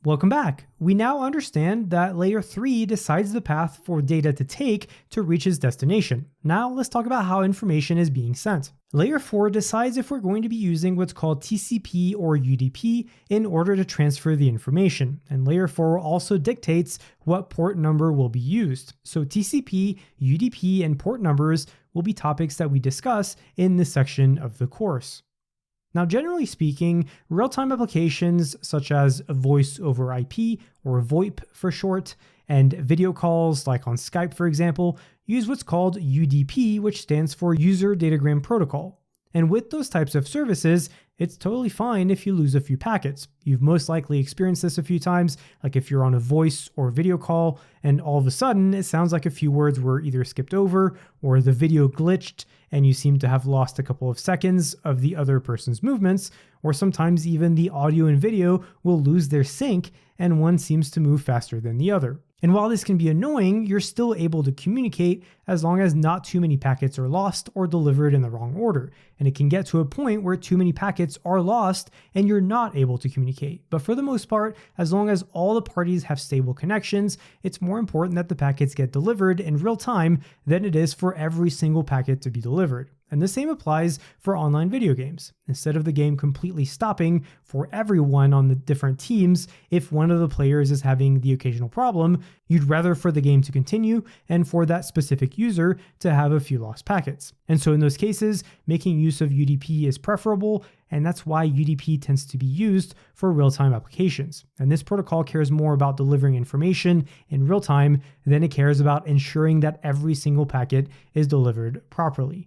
Welcome back. We now understand that layer 3 decides the path for data to take to reach its destination. Now let's talk about how information is being sent. Layer 4 decides if we're going to be using what's called TCP or UDP in order to transfer the information. And layer 4 also dictates what port number will be used. So TCP, UDP, and port numbers will be topics that we discuss in this section of the course. Now, generally speaking, real-time applications such as voice over IP, or VoIP for short, and video calls like on Skype, for example, use what's called UDP, which stands for User Datagram Protocol. And with those types of services, it's totally fine if you lose a few packets. You've most likely experienced this a few times, like if you're on a voice or video call, and all of a sudden it sounds like a few words were either skipped over or the video glitched and you seem to have lost a couple of seconds of the other person's movements, or sometimes even the audio and video will lose their sync and one seems to move faster than the other. And while this can be annoying, you're still able to communicate as long as not too many packets are lost or delivered in the wrong order. And it can get to a point where too many packets are lost and you're not able to communicate. But for the most part, as long as all the parties have stable connections, it's more important that the packets get delivered in real time than it is for every single packet to be delivered. And the same applies for online video games. Instead of the game completely stopping for everyone on the different teams, if one of the players is having the occasional problem, you'd rather for the game to continue and for that specific user to have a few lost packets. And so in those cases, making use of UDP is preferable, and that's why UDP tends to be used for real-time applications. And this protocol cares more about delivering information in real time than it cares about ensuring that every single packet is delivered properly.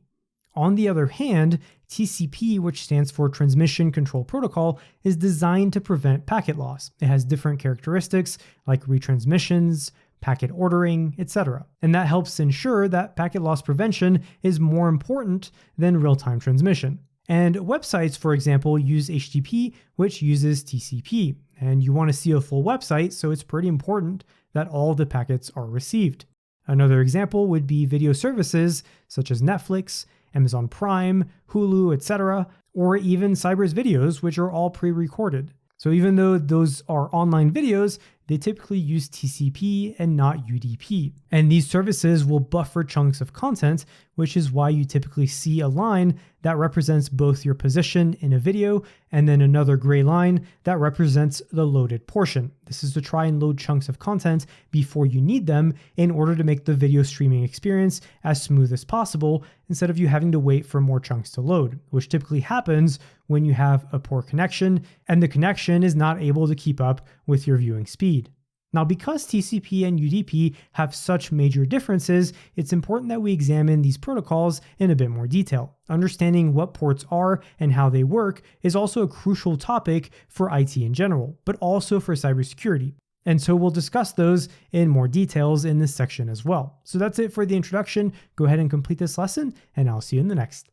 On the other hand, TCP, which stands for Transmission Control Protocol, is designed to prevent packet loss. It has different characteristics like retransmissions, packet ordering, etc. And that helps ensure that packet loss prevention is more important than real-time transmission. And websites, for example, use HTTP, which uses TCP. And you want to see a full website, so it's pretty important that all the packets are received. Another example would be video services such as Netflix, Amazon Prime, Hulu, etc., or even Cyber's videos, which are all pre-recorded. So even though those are online videos, they typically use TCP and not UDP. And these services will buffer chunks of content, which is why you typically see a line that represents both your position in a video and then another gray line that represents the loaded portion. This is to try and load chunks of content before you need them in order to make the video streaming experience as smooth as possible instead of you having to wait for more chunks to load, which typically happens when you have a poor connection and the connection is not able to keep up with your viewing speed. Now, because TCP and UDP have such major differences, it's important that we examine these protocols in a bit more detail. Understanding what ports are and how they work is also a crucial topic for IT in general, but also for cybersecurity. And so we'll discuss those in more details in this section as well. So that's it for the introduction. Go ahead and complete this lesson, and I'll see you in the next.